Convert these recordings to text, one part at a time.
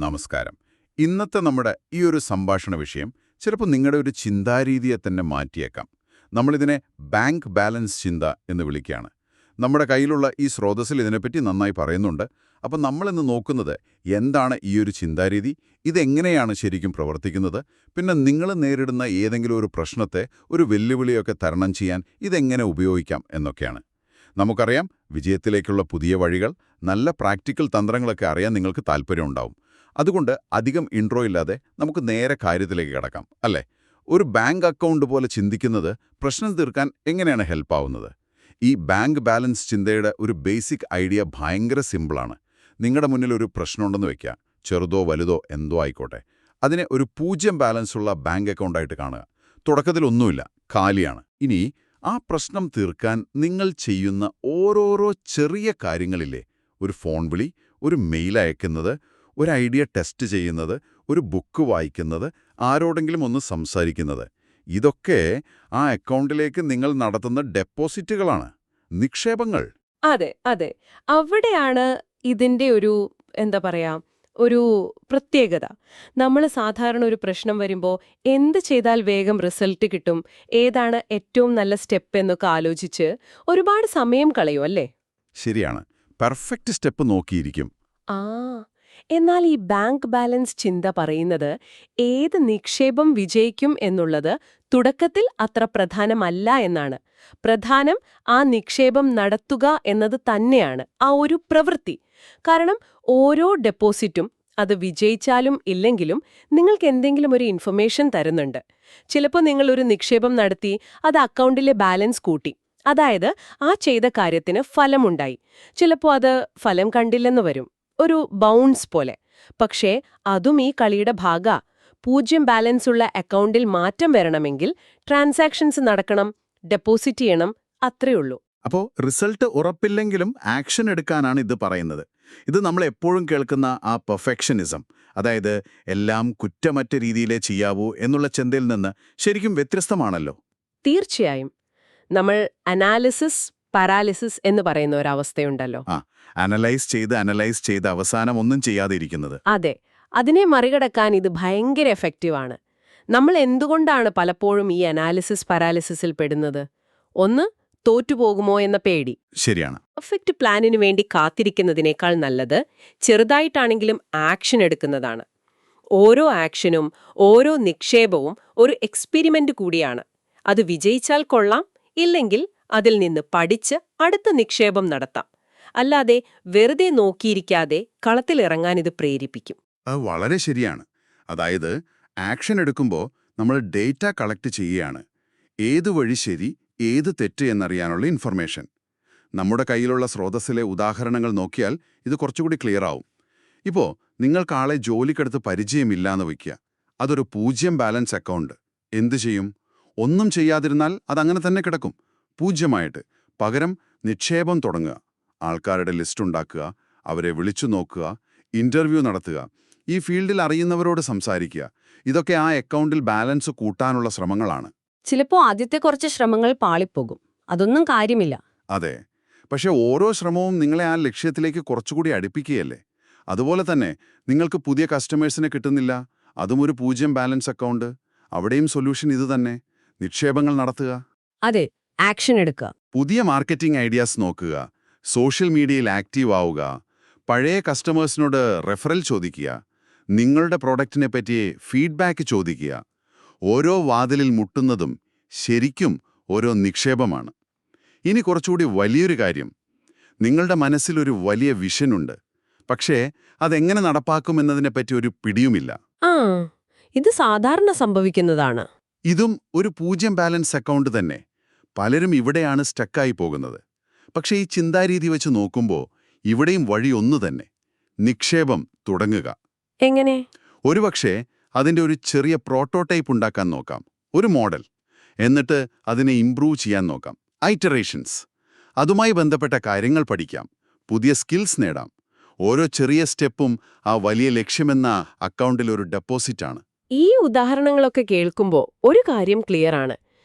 നമസ്കാരം. ഇന്നത്തെ നമ്മുടെ ഈ ഒരു സംഭാഷണ വിഷയം ചിലപ്പോൾ നിങ്ങളുടെ ഒരു ചിന്താരീതിയെ തന്നെ മാറ്റിയേക്കാം. നമ്മളിതിനെ ബാങ്ക് ബാലൻസ് ചിന്ത എന്ന് വിളിക്കുകയാണ്. നമ്മുടെ കയ്യിലുള്ള ഈ സ്രോതസ്സിൽ ഇതിനെപ്പറ്റി നന്നായി പറയുന്നുണ്ട്. അപ്പം നമ്മളിന്ന് നോക്കുന്നത് എന്താണ് ഈ ഒരു ചിന്താരീതി, ഇതെങ്ങനെയാണ് ശരിക്കും പ്രവർത്തിക്കുന്നത്, പിന്നെ നിങ്ങൾ നേരിടുന്ന ഏതെങ്കിലും ഒരു പ്രശ്നത്തെ, ഒരു വെല്ലുവിളിയൊക്കെ തരണം ചെയ്യാൻ ഇതെങ്ങനെ ഉപയോഗിക്കാം എന്നൊക്കെയാണ്. നമുക്കറിയാം, വിജയത്തിലേക്കുള്ള പുതിയ വഴികൾ, നല്ല പ്രാക്ടിക്കൽ തന്ത്രങ്ങളൊക്കെ അറിയാൻ നിങ്ങൾക്ക് താല്പര്യമുണ്ടാവും. അതുകൊണ്ട് അധികം ഇൻട്രോ ഇല്ലാതെ നമുക്ക് നേരെ കാര്യത്തിലേക്ക് കിടക്കാം, അല്ലേ? ഒരു ബാങ്ക് അക്കൗണ്ട് പോലെ ചിന്തിക്കുന്നത് പ്രശ്നം തീർക്കാൻ എങ്ങനെയാണ് ഹെൽപ്പാവുന്നത്? ഈ ബാങ്ക് ബാലൻസ് ചിന്തയുടെ ഒരു ബേസിക് ഐഡിയ ഭയങ്കര സിമ്പിളാണ്. നിങ്ങളുടെ മുന്നിൽ ഒരു പ്രശ്നമുണ്ടെന്ന് വെക്കുക, ചെറുതോ വലുതോ എന്തോ ആയിക്കോട്ടെ. അതിനെ ഒരു 0 ബാലൻസുള്ള ബാങ്ക് അക്കൗണ്ടായിട്ട് കാണുക. തുടക്കത്തിലൊന്നുമില്ല, കാലിയാണ്. ഇനി ആ പ്രശ്നം തീർക്കാൻ നിങ്ങൾ ചെയ്യുന്ന ഓരോരോ ചെറിയ കാര്യങ്ങളില്ലേ, ഒരു ഫോൺ വിളി, ഒരു മെയിൽ അയക്കുന്നത്, ഒരു ഐഡിയ ടെസ്റ്റ് ചെയ്യുന്നത്, ഒരു ബുക്ക് വായിക്കുന്നത്, ആരോടെങ്കിലും ഒന്ന് സംസാരിക്കുന്നത്, ഇതൊക്കെ ആ അക്കൗണ്ടിലേക്ക് നിങ്ങൾ നടത്തുന്ന ഡെപ്പോസിറ്റുകളാണ്, നിക്ഷേപങ്ങൾ. അതെ അതെ, അവിടെയാണ് ഇതിന്റെ എന്താ പറയാ ഒരു പ്രത്യേകത. നമ്മൾ സാധാരണ ഒരു പ്രശ്നം വരുമ്പോൾ എന്ത് ചെയ്താൽ വേഗം റിസൾട്ട് കിട്ടും, ഏതാണ് ഏറ്റവും നല്ല സ്റ്റെപ്പ് എന്നൊക്കെ ആലോചിച്ച് ഒരുപാട് സമയം കളയും, അല്ലേ? ശരിയാണ്, പെർഫെക്റ്റ് സ്റ്റെപ്പ് നോക്കിയിരിക്കും. ആ എന്നാൽ ഈ ബാങ്ക് ബാലൻസ് ചിന്ത പറയുന്നത് ഏത് നിക്ഷേപം വിജയിക്കും എന്നുള്ളത് തുടക്കത്തിൽ അത്ര പ്രധാനമല്ല എന്നാണ്. പ്രധാനം ആ നിക്ഷേപം നടത്തുക എന്നത് തന്നെയാണ്, ആ ഒരു പ്രവൃത്തി. കാരണം ഓരോ ഡെപ്പോസിറ്റും അത് വിജയിച്ചാലും ഇല്ലെങ്കിലും നിങ്ങൾക്ക് എന്തെങ്കിലും ഒരു ഇൻഫർമേഷൻ തരുന്നുണ്ട്. ചിലപ്പോൾ നിങ്ങളൊരു നിക്ഷേപം നടത്തി അത് അക്കൗണ്ടിലെ ബാലൻസ് കൂട്ടി, അതായത് ആ ചെയ്ത കാര്യത്തിന് ഫലമുണ്ടായി. ചിലപ്പോൾ അത് ഫലം കണ്ടില്ലെന്ന് വരും, ഒരു ബൗൺസ് പോലെ. പക്ഷേ അതും ഈ കളിയുടെ ഭാഗാ. 0 ബാലൻസ് ഉള്ള അക്കൗണ്ടിൽ മാറ്റം വരണമെങ്കിൽ ട്രാൻസാക്ഷൻസ് നടക്കണം, ഡെപ്പോസിറ്റ് ചെയ്യണം, അത്രയുള്ളൂ. അപ്പോൾ റിസൾട്ട് ഉറപ്പില്ലെങ്കിലും ആക്ഷൻ എടുക്കാനാണ് ഇത് പറയുന്നത്. ഇത് നമ്മൾ എപ്പോഴും കേൾക്കുന്ന ആ പെർഫെക്ഷനിസം, അതായത് എല്ലാം കുറ്റമറ്റ രീതിയിലേ ചെയ്യാവൂ എന്നുള്ള ചിന്തയിൽ നിന്ന് ശരിക്കും വ്യത്യസ്തമാണല്ലോ. തീർച്ചയായും. നമ്മൾ അനാലിസിസ് പാരാലിസിസ് എന്ന് പറയുന്ന ഒരവസ്ഥയുണ്ടല്ലോ. അനലൈസ് ചെയ്ത് അവസാനം ഒന്നും ചെയ്യാതെ ഇരിക്കുന്നത്. അതെ, അതിനെ മറികടക്കാൻ ഇത് ഭയങ്കര എഫക്റ്റീവാണ്. നമ്മൾ എന്തുകൊണ്ടാണ് പലപ്പോഴും ഈ അനാലിസിസ് പാരാലിസിസിൽ പെടുന്നത്? ഒന്ന്, തോറ്റുപോകുമോ എന്ന പേടി. ശരിയാണ്. പെർഫെക്റ്റ് പ്ലാനിന് വേണ്ടി കാത്തിരിക്കുന്നതിനേക്കാൾ നല്ലത് ചെറുതായിട്ടാണെങ്കിലും ആക്ഷൻ എടുക്കുന്നതാണ്. ഓരോ ആക്ഷനും ഓരോ നിക്ഷേപവും ഒരു എക്സ്പെരിമെന്റ് കൂടിയാണ്. അത് വിജയിച്ചാൽ കൊള്ളാം, ഇല്ലെങ്കിൽ അതിൽ നിന്ന് പഠിച്ച് അടുത്ത നിക്ഷേപം നടത്താം. അല്ലാതെ വെറുതെ നോക്കിയിരിക്കാതെ കളത്തിലിറങ്ങാൻ ഇത് പ്രേരിപ്പിക്കും. അത് വളരെ ശരിയാണ്. അതായത് ആക്ഷൻ എടുക്കുമ്പോൾ നമ്മൾ ഡേറ്റ കളക്ട് ചെയ്യുകയാണ്. ഏത് വഴി ശരി, ഏത് തെറ്റ് എന്നറിയാനുള്ള ഇൻഫർമേഷൻ. നമ്മുടെ കയ്യിലുള്ള സ്രോതസ്സിലെ ഉദാഹരണങ്ങൾ നോക്കിയാൽ ഇത് കുറച്ചുകൂടി ക്ലിയർ ആവും. ഇപ്പോൾ നിങ്ങൾക്കാളെ ജോലിക്കെടുത്ത് പരിചയമില്ലാന്ന് വയ്ക്കുക. അതൊരു 0 ബാലൻസ് അക്കൗണ്ട്. എന്തു ചെയ്യും? ഒന്നും ചെയ്യാതിരുന്നാൽ അതങ്ങനെ തന്നെ കിടക്കും, 0 പകരം നിക്ഷേപം തുടങ്ങുക. ആൾക്കാരുടെ ലിസ്റ്റ് ഉണ്ടാക്കുക, അവരെ വിളിച്ചു നോക്കുക, ഇന്റർവ്യൂ നടത്തുക, ഈ ഫീൽഡിൽ അറിയുന്നവരോട് സംസാരിക്കുക. ഇതൊക്കെ ആ അക്കൗണ്ടിൽ ബാലൻസ് കൂട്ടാനുള്ള ശ്രമങ്ങളാണ്. ചിലപ്പോൾ ആദ്യത്തെ കുറച്ച് ശ്രമങ്ങൾ പാളിപ്പോകും, അതൊന്നും കാര്യമില്ല. അതെ, പക്ഷെ ഓരോ ശ്രമവും നിങ്ങളെ ആ ലക്ഷ്യത്തിലേക്ക് കുറച്ചുകൂടി അടുപ്പിക്കുകയല്ലേ. അതുപോലെ തന്നെ നിങ്ങൾക്ക് പുതിയ കസ്റ്റമേഴ്സിനെ കിട്ടുന്നില്ല, അതും ഒരു 0 ബാലൻസ് അക്കൗണ്ട്. അവിടെയും സൊല്യൂഷൻ ഇത് തന്നെ, നിക്ഷേപങ്ങൾ നടത്തുക. അതെ, ആക്ഷൻ എടുക്കുക. പുതിയ മാർക്കറ്റിംഗ് ഐഡിയാസ് നോക്കുക, സോഷ്യൽ മീഡിയയിൽ ആക്റ്റീവ് ആവുക, പഴയ കസ്റ്റമേഴ്സിനോട് റെഫറൽ ചോദിക്കുക, നിങ്ങളുടെ പ്രോഡക്റ്റിനെ പറ്റി ഫീഡ്ബാക്ക് ചോദിക്കുക. ഓരോ വാതിലിൽ മുട്ടുന്നതും ശരിക്കും ഓരോ നിക്ഷേപമാണ്. ഇനി കുറച്ചുകൂടി വലിയൊരു കാര്യം, നിങ്ങളുടെ മനസ്സിലൊരു വലിയ വിഷനുണ്ട്, പക്ഷേ അതെങ്ങനെ നടപ്പാക്കുമെന്നതിനെപ്പറ്റി ഒരു പിടിയുമില്ല. ഇത് സാധാരണ സംഭവിക്കുന്നതാണ്. ഇതും ഒരു 0 ബാലൻസ് അക്കൗണ്ട് തന്നെ. പലരും ഇവിടെയാണ് സ്റ്റക്കായി പോകുന്നത്. പക്ഷേ ഈ ചിന്താരീതി വെച്ച് നോക്കുമ്പോൾ ഇവിടെയും വഴി ഒന്നു തന്നെ, നിക്ഷേപം തുടങ്ങുക. എങ്ങനെ? ഒരുപക്ഷേ അതിൻ്റെ ഒരു ചെറിയ പ്രോട്ടോടൈപ്പ് ഉണ്ടാക്കാൻ നോക്കാം, ഒരു മോഡൽ. എന്നിട്ട് അതിനെ ഇംപ്രൂവ് ചെയ്യാൻ നോക്കാം, ഐറ്ററേഷൻസ്. അതുമായി ബന്ധപ്പെട്ട കാര്യങ്ങൾ പഠിക്കാം, പുതിയ സ്കിൽസ് നേടാം. ഓരോ ചെറിയ സ്റ്റെപ്പും ആ വലിയ ലക്ഷ്യമെന്ന അക്കൗണ്ടിൽ ഒരു ഡെപ്പോസിറ്റാണ്. ഈ ഉദാഹരണങ്ങളൊക്കെ കേൾക്കുമ്പോൾ ഒരു കാര്യം ക്ലിയറാണ്.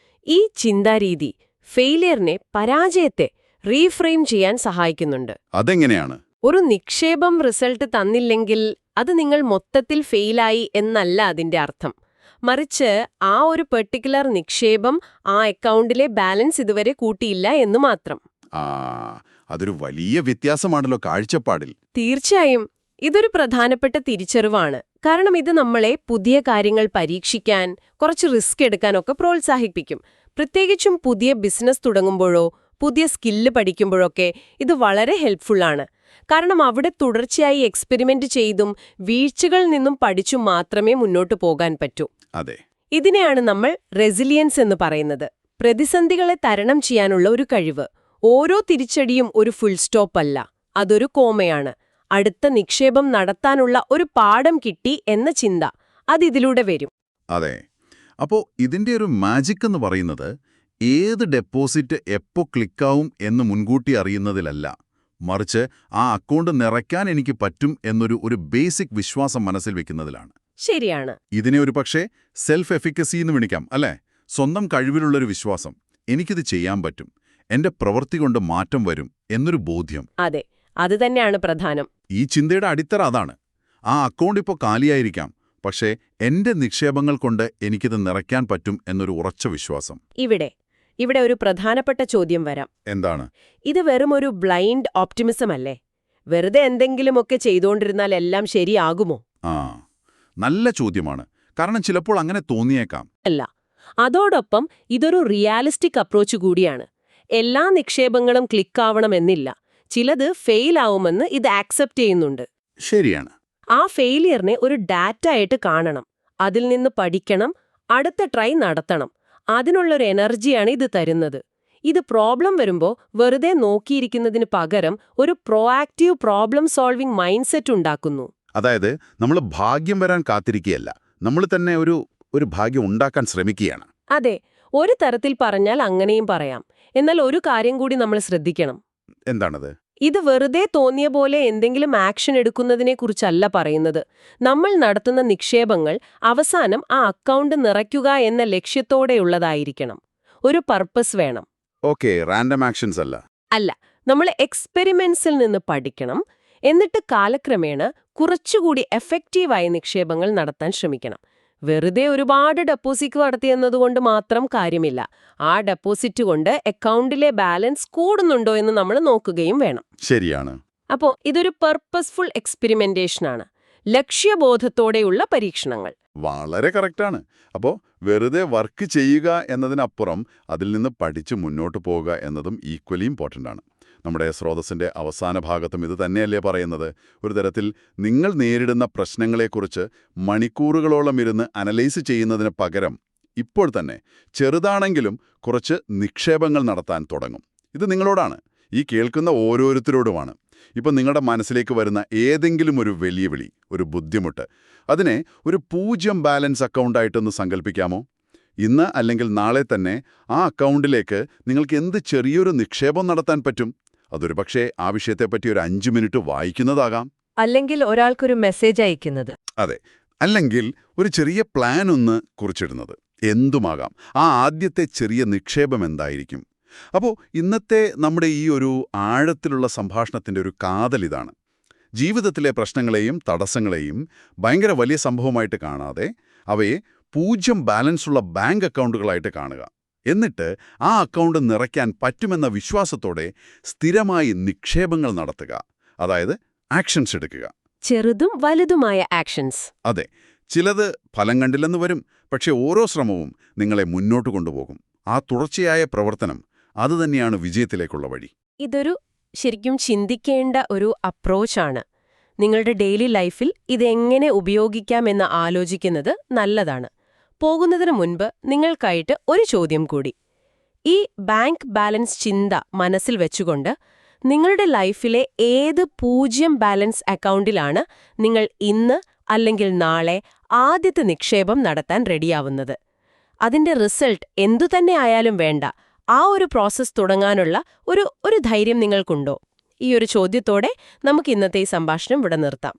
ഈ ചിന്താരീതി ഫെയിലിയറിനെ, പരാജയത്തെ റീഫ്രെയിം ചെയ്യാൻ സഹായിക്കുന്നുണ്ട്. അതെങ്ങനെയാണ്? ഒരു നിക്ഷേപം റിസൾട്ട് തന്നില്ലെങ്കിൽ അത് നിങ്ങൾ മൊത്തത്തിൽ ഫെയിലായി എന്നല്ല അതിന്റെ അർത്ഥം. മറിച്ച് ആ ഒരു പെർട്ടിക്കുലർ നിക്ഷേപം ആ അക്കൗണ്ടിലെ ബാലൻസ് ഇതുവരെ കൂട്ടിയില്ല എന്ന് മാത്രം. ആ അതൊരു വലിയ വ്യത്യാസമാണല്ലോ കാഴ്ചപ്പാടിൽ. തീർച്ചയായും ഇതൊരു പ്രധാനപ്പെട്ട തിരിച്ചറിവാണ്. കാരണം ഇത് നമ്മളെ പുതിയ കാര്യങ്ങൾ പരീക്ഷിക്കാൻ, കുറച്ച് റിസ്ക് എടുക്കാനൊക്കെ പ്രോത്സാഹിപ്പിക്കും. പ്രത്യേകിച്ചും പുതിയ ബിസിനസ് തുടങ്ങുമ്പോഴോ പുതിയ സ്കില്ല് പഠിക്കുമ്പോഴൊക്കെ ഇത് വളരെ ഹെൽപ്ഫുള്ളാണ്. കാരണം അവിടെ തുടർച്ചയായി എക്സ്പെരിമെന്റ് ചെയ്തും വീഴ്ചകളിൽ നിന്നും പഠിച്ചും മാത്രമേ മുന്നോട്ടു പോകാൻ പറ്റൂ. അതെ, ഇതിനെയാണ് നമ്മൾ റെസിലിയൻസ് എന്ന് പറയുന്നത്. പ്രതിസന്ധികളെ തരണം ചെയ്യാനുള്ള ഒരു കഴിവ്. ഓരോ തിരിച്ചടിയും ഒരു ഫുൾ സ്റ്റോപ്പ് അല്ല, അതൊരു കോമയാണ്. അടുത്ത നിക്ഷേപം നടത്താനുള്ള ഒരു പാഠം കിട്ടി എന്ന ചിന്ത അതിതിലൂടെ വരും. അതെ. അപ്പോ ഇതിന്റെ ഒരു മാജിക് എന്ന് പറയുന്നത് ഏത് ഡെപ്പോസിറ്റ് എപ്പോ ക്ലിക്കാവും എന്ന് മുൻകൂട്ടി അറിയുന്നതിലല്ല, മറിച്ച് ആ അക്കൗണ്ട് നിറയ്ക്കാൻ എനിക്ക് പറ്റും എന്നൊരു ബേസിക് വിശ്വാസം മനസ്സിൽ വെക്കുന്നതിലാണ്. ശരിയാണ്. ഇതിനെ ഒരു പക്ഷേ സെൽഫ് എഫിക്കസി എന്ന് വിളിക്കാം, അല്ലേ? സ്വന്തം കഴിവിലുള്ളൊരു വിശ്വാസം. എനിക്കിത് ചെയ്യാൻ പറ്റും, എന്റെ പ്രവൃത്തി കൊണ്ട് മാറ്റം വരും എന്നൊരു ബോധ്യം. അതെ, അത് തന്നെയാണ് പ്രധാനം. ഈ ചിന്തയുടെ അടിത്തറ അതാണ്. ആ അക്കൗണ്ട് ഇപ്പോൾ കാലിയായിരിക്കാം, പക്ഷേ എന്റെ നിക്ഷേപങ്ങൾ കൊണ്ട് എനിക്കിത് നിറയ്ക്കാൻ പറ്റും എന്നൊരു ഉറച്ച വിശ്വാസം. ഇവിടെ ഒരു പ്രധാനപ്പെട്ട ചോദ്യം വരാം. എന്താണ്? ഇത് വെറും ഒരു ബ്ലൈൻഡ് ഓപ്റ്റിമിസം അല്ലേ? വെറുതെ എന്തെങ്കിലുമൊക്കെ ചെയ്തുകൊണ്ടിരുന്നാൽ എല്ലാം ശരിയാകുമോ? ആ നല്ല ചോദ്യമാണ്. കാരണം ചിലപ്പോൾ അങ്ങനെ തോന്നിയേക്കാം. അല്ല, അതോടൊപ്പം ഇതൊരു റിയാലിസ്റ്റിക് അപ്രോച്ച് കൂടിയാണ്. എല്ലാ നിക്ഷേപങ്ങളും ക്ലിക്കാവണമെന്നില്ല. ചിലത് ഫെയിൽ ആവുമെന്ന് ഇത് ആക്സെപ്റ്റ് ചെയ്യുന്നുണ്ട്. ശരിയാണ്. ആ ഫെയിലിയറിനെ ഒരു ഡാറ്റ ആയിട്ട് കാണണം, അതിൽ നിന്ന് പഠിക്കണം, അടുത്ത ട്രൈ നടത്തണം. അതിനുള്ളൊരു എനർജിയാണ് ഇത് തരുന്നത്. ഇത് പ്രോബ്ലം വരുമ്പോൾ വെറുതെ നോക്കിയിരിക്കുന്നതിന് പകരം ഒരു proactive problem solving mind set ഉണ്ടാക്കുന്നു. അതായത് നമ്മൾ ഭാഗ്യം വരാൻ കാത്തിരിക്കുകയല്ല, നമ്മൾ തന്നെ ഒരു ഭാഗ്യം ഉണ്ടാക്കാൻ ശ്രമിക്കുകയാണ്. അതെ, ഒരു തരത്തിൽ പറഞ്ഞാൽ അങ്ങനെയും പറയാം. എന്നാൽ ഒരു കാര്യം കൂടി നമ്മൾ ശ്രദ്ധിക്കണം. എന്താണത്? ഇത് വെറുതെ തോന്നിയ പോലെ എന്തെങ്കിലും ആക്ഷൻ എടുക്കുന്നതിനെക്കുറിച്ചല്ല പറയുന്നത്. നമ്മൾ നടത്തുന്ന നിക്ഷേപങ്ങൾ അവസാനം ആ അക്കൗണ്ട് നിറയ്ക്കുക എന്ന ലക്ഷ്യത്തോടെയുള്ളതായിരിക്കണം. ഒരു പർപ്പസ് വേണം. ഓക്കെ, റാൻഡം ആക്ഷൻസ് അല്ല. അല്ല, നമ്മൾ എക്സ്പെരിമെന്റ്സിൽ നിന്ന് പഠിക്കണം. എന്നിട്ട് കാലക്രമേണ കുറച്ചുകൂടി എഫക്റ്റീവായ നിക്ഷേപങ്ങൾ നടത്താൻ ശ്രമിക്കണം. വെറുതെ ഒരുപാട് ഡെപ്പോസിറ്റ് നടത്തിയെന്നതുകൊണ്ട് മാത്രം കാര്യമില്ല. ആ ഡെപ്പോസിറ്റ് കൊണ്ട് അക്കൗണ്ടിലെ ബാലൻസ് കൂടുന്നുണ്ടോ എന്ന് നമ്മൾ നോക്കുകയും വേണം. ശരിയാണ്. അപ്പോൾ ഇതൊരു പർപ്പസ്ഫുൾ എക്സ്പെരിമെന്റേഷനാണ്, ലക്ഷ്യബോധത്തോടെയുള്ള പരീക്ഷണങ്ങൾ. വളരെ കറക്റ്റാണ്. അപ്പോൾ വെറുതെ വർക്ക് ചെയ്യുക എന്നതിനപ്പുറം അതിൽ നിന്ന് പഠിച്ച് മുന്നോട്ട് പോവുക എന്നതും ഈക്വലി ഇമ്പോർട്ടൻ്റ് ആണ്. നമ്മുടെ സ്രോതസ്സിൻ്റെ അവസാന ഭാഗത്തും ഇത് തന്നെയല്ലേ പറയുന്നത്? ഒരു തരത്തിൽ നിങ്ങൾ നേരിടുന്ന പ്രശ്നങ്ങളെക്കുറിച്ച് മണിക്കൂറുകളോളം ഇരുന്ന് അനലൈസ് ചെയ്യുന്നതിന് പകരം ഇപ്പോൾ തന്നെ ചെറുതാണെങ്കിലും കുറച്ച് നിക്ഷേപങ്ങൾ നടത്താൻ തുടങ്ങും. ഇത് നിങ്ങളോടാണ്, ഈ കേൾക്കുന്ന ഓരോരുത്തരോടുമാണ്. ഇപ്പം നിങ്ങളുടെ മനസ്സിലേക്ക് വരുന്ന ഏതെങ്കിലും ഒരു വെല്ലുവിളി, ഒരു ബുദ്ധിമുട്ട്, അതിനെ ഒരു 0 ബാലൻസ് അക്കൗണ്ടായിട്ടൊന്ന് സങ്കല്പിക്കാമോ? ഇന്ന് അല്ലെങ്കിൽ നാളെ തന്നെ ആ അക്കൗണ്ടിലേക്ക് നിങ്ങൾക്ക് എന്ത് ചെറിയൊരു നിക്ഷേപം നടത്താൻ പറ്റും? അതൊരു പക്ഷേ ആ വിഷയത്തെപ്പറ്റി ഒരു 5 മിനിറ്റ് വായിക്കുന്നതാകാം, അല്ലെങ്കിൽ ഒരാൾക്കൊരു മെസ്സേജ് അയക്കുന്നത്. അതെ, അല്ലെങ്കിൽ ഒരു ചെറിയ പ്ലാൻ ഒന്ന് കുറിച്ചിടുന്നത്, എന്തുമാകാം. ആ ആദ്യത്തെ ചെറിയ നിക്ഷേപം എന്തായിരിക്കും? അപ്പോൾ ഇന്നത്തെ നമ്മുടെ ഈ ഒരു ആഴത്തിലുള്ള സംഭാഷണത്തിൻ്റെ ഒരു കാതലിതാണ്. ജീവിതത്തിലെ പ്രശ്നങ്ങളെയും തടസ്സങ്ങളെയും ഭയങ്കര വലിയ സംഭവമായിട്ട് കാണാതെ അവയെ 0 ബാലൻസുള്ള ബാങ്ക് അക്കൗണ്ടുകളായിട്ട് കാണുക. എന്നിട്ട് ആ അക്കൗണ്ട് നിറയ്ക്കാൻ പറ്റുമെന്ന വിശ്വാസത്തോടെ സ്ഥിരമായി നിക്ഷേപങ്ങൾ നടത്തുക. അതായത് ആക്ഷൻസ് എടുക്കുക. ചെറുതും വലുതുമായ ആക്ഷൻസ്. അതെ, ചിലത് ഫലം കണ്ടില്ലെന്ന് വരും, പക്ഷെ ഓരോ ശ്രമവും നിങ്ങളെ മുന്നോട്ട് കൊണ്ടുപോകും. ആ തുടർച്ചയായ പ്രവർത്തനം അതുതന്നെയാണ് വിജയത്തിലേക്കുള്ള വഴി. ഇതൊരു ശരിക്കും ചിന്തിക്കേണ്ട ഒരു അപ്രോച്ചാണ്. നിങ്ങളുടെ ഡെയിലി ലൈഫിൽ ഇതെങ്ങനെ ഉപയോഗിക്കാമെന്ന് ആലോചിക്കുന്നത് നല്ലതാണ്. പോകുന്നതിന് മുൻപ് നിങ്ങൾക്കായിട്ട് ഒരു ചോദ്യം കൂടി. ഈ ബാങ്ക് ബാലൻസ് ചിന്ത മനസ്സിൽ വെച്ചുകൊണ്ട് നിങ്ങളുടെ ലൈഫിലെ ഏത് 0 ബാലൻസ് അക്കൗണ്ടിലാണ് നിങ്ങൾ ഇന്ന് അല്ലെങ്കിൽ നാളെ ആദ്യത്തെ നിക്ഷേപം നടത്താൻ റെഡിയാവുന്നത്? അതിന്റെ റിസൾട്ട് എന്തുതന്നെ ആയാലും വേണ്ട, ആ ഒരു പ്രോസസ്സ് തുടങ്ങാനുള്ള ഒരു ധൈര്യം നിങ്ങൾക്കുണ്ടോ? ഈ ഒരു ചോദ്യത്തോടെ നമുക്ക് ഇന്നത്തെ ഈ സംഭാഷണം ഇവിടെ നിർത്താം.